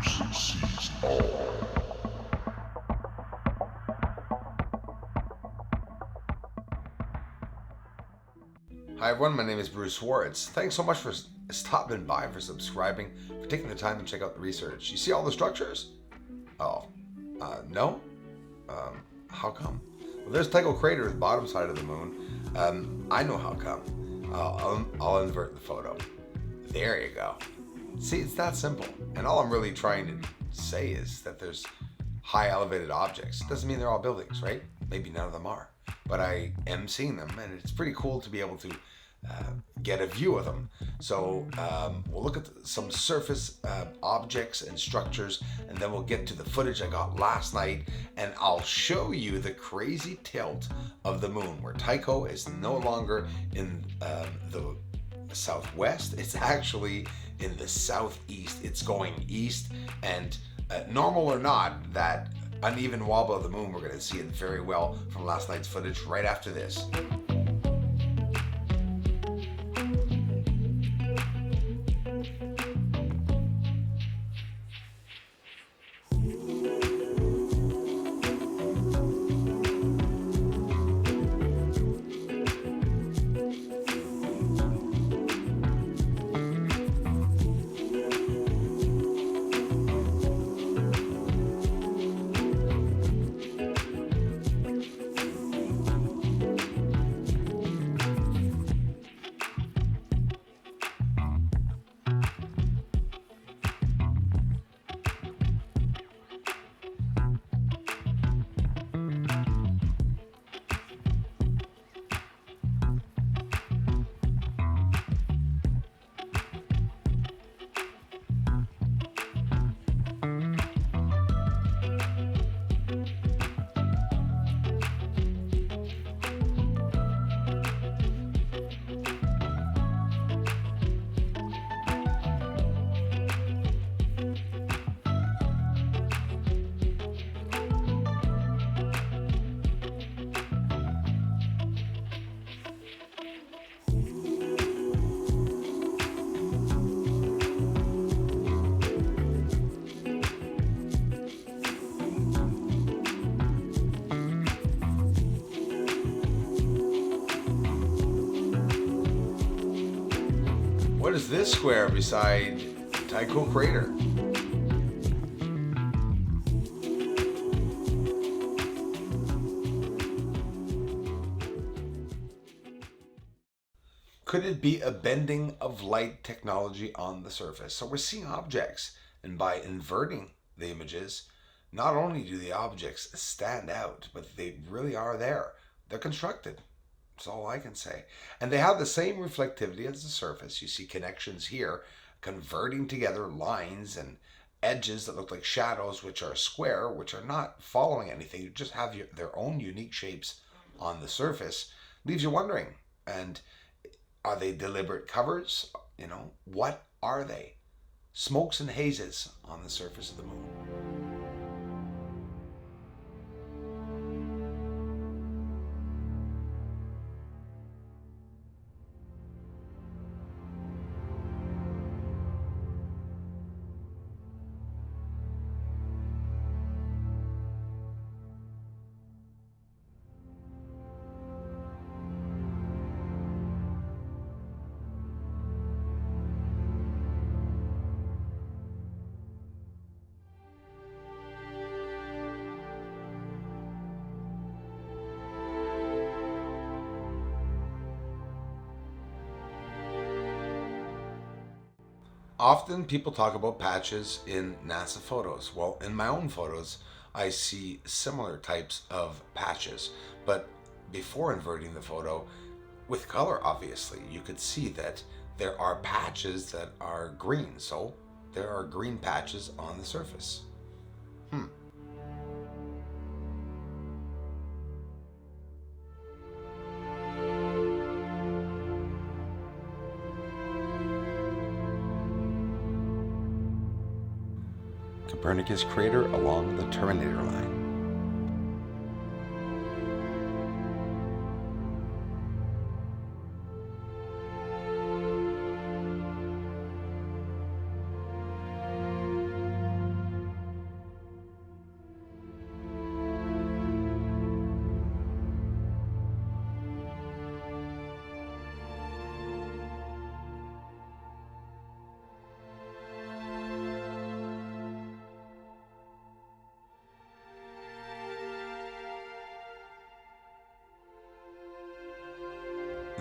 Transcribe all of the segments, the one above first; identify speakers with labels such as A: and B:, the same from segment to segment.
A: person sees all.
B: Hi everyone, my name is Bruce Swartz. Thanks so much for stopping by, for subscribing, for taking the time to check out the research. You see all the structures? Oh, no? How come? Well, there's Tycho crater at the bottom side of the moon. I know how come. I'll invert the photo. There you go. See, it's that simple. And all I'm really trying to say is that there's high elevated objects. It doesn't mean they're all buildings, right? Maybe none of them are. But I am seeing them, and it's pretty cool to be able to get a view of them. So we'll look at some surface objects and structures, and then we'll get to the footage I got last night, and I'll show you the crazy tilt of the moon, where Tycho is no longer in the southwest. It's actually in the southeast. It's going east, and normal or not, that uneven wobble of the moon, we're going to see it very well from last night's footage right after this. What is this square beside Tycho crater? Could it be a bending of light technology on the surface? So we're seeing objects, and by inverting the images, not only do the objects stand out, but they really are there. They're constructed. That's all I can say. And they have the same reflectivity as the surface. You see connections here, converting together lines and edges that look like shadows, which are square, which are not following anything. You just have their own unique shapes on the surface. Leaves you wondering, and are they deliberate covers? You know, what are they? Smokes and hazes on the surface of the moon. Often people talk about patches in NASA photos. Well, in my own photos, I see similar types of patches. But before inverting the photo, with color obviously, you could see that there are patches that are green. So there are green patches on the surface. Copernicus crater along the Terminator line.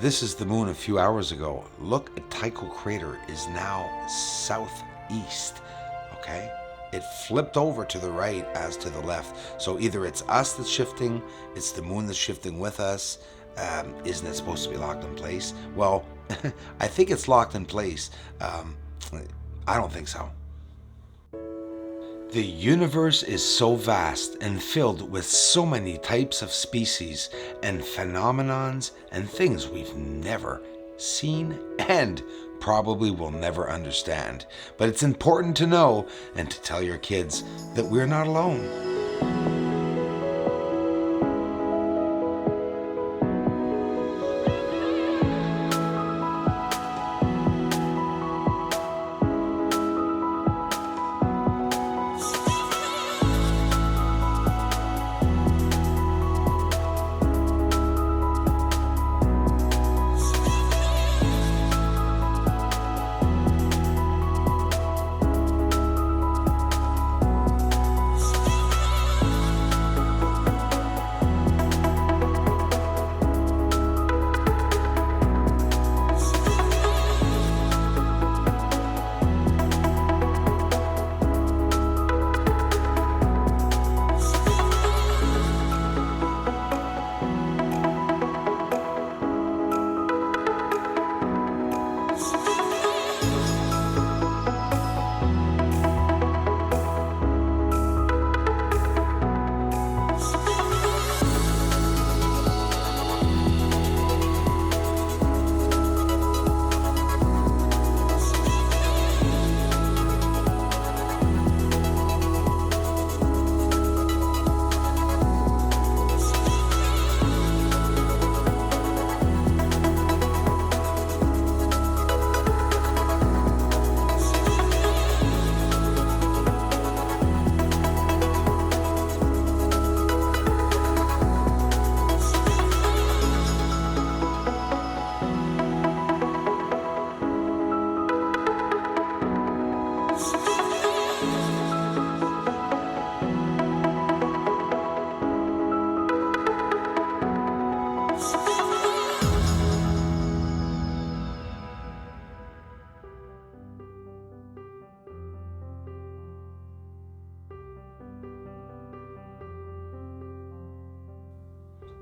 B: This is the moon a few hours ago. Look at Tycho crater is now southeast, okay? It flipped over to the right as to the left. So either it's us that's shifting, it's the moon that's shifting with us. Isn't it supposed to be locked in place? Well, I think it's locked in place. I don't think so. The universe is so vast and filled with so many types of species and phenomenons and things we've never seen and probably will never understand. But it's important to know and to tell your kids that we're not alone.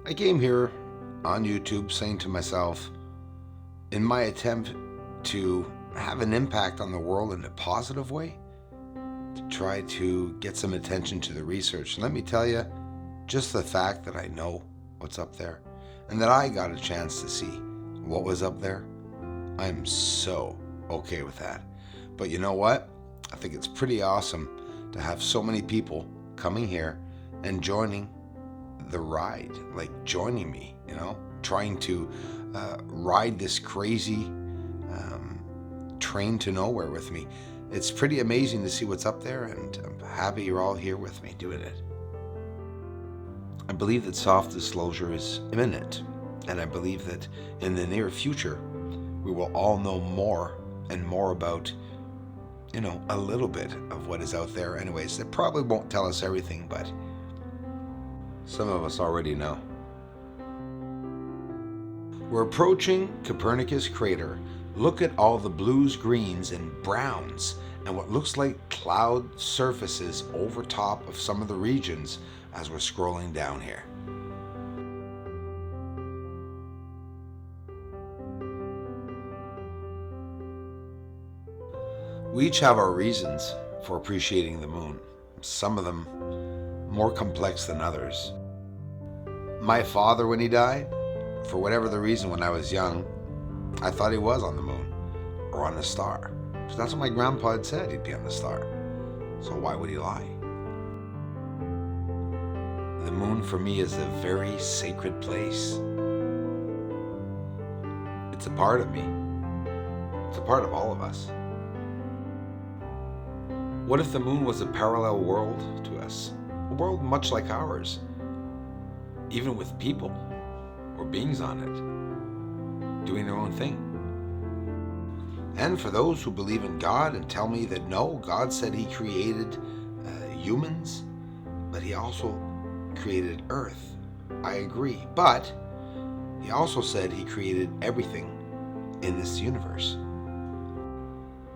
B: I came here on YouTube saying to myself, in my attempt to have an impact on the world in a positive way, to try to get some attention to the research. Let me tell you, just the fact that I know what's up there and that I got a chance to see what was up there, I'm so okay with that. But you know what? I think it's pretty awesome to have so many people coming here and joining the ride, like joining me, trying to ride this crazy train to nowhere with me. It's pretty amazing to see what's up there, and I'm happy you're all here with me doing it. I believe that soft disclosure is imminent, and I believe that in the near future we will all know more and more about a little bit of what is out there. Anyways, it probably won't tell us everything, but some of us already know. We're approaching Copernicus crater. Look at all the blues, greens, and browns, and what looks like cloud surfaces over top of some of the regions as we're scrolling down here. We each have our reasons for appreciating the moon, some of them more complex than others. My father, when he died, for whatever the reason, when I was young, I thought he was on the moon or on a star. So that's what my grandpa had said, he'd be on the star. So why would he lie? The moon for me is a very sacred place. It's a part of me. It's a part of all of us. What if the moon was a parallel world to us? A world much like ours, even with people or beings on it, doing their own thing. And for those who believe in God and tell me that no, God said he created humans, but he also created Earth. I agree. But He also said he created everything in this universe.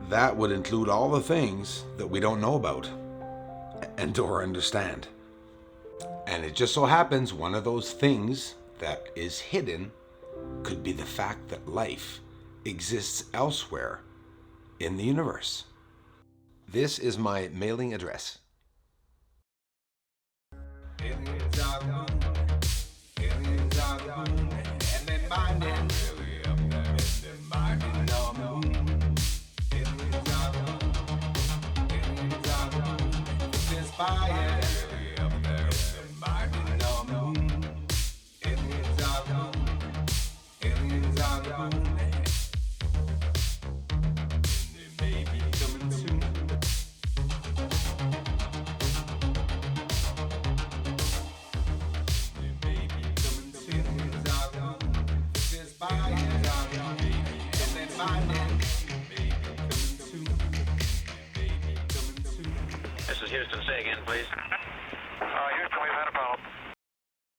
B: That would include all the things that we don't know about and or understand. And it just so happens one of those things that is hidden could be the fact that life exists elsewhere in the universe. This is my mailing address.
A: This is Houston. Say again, please.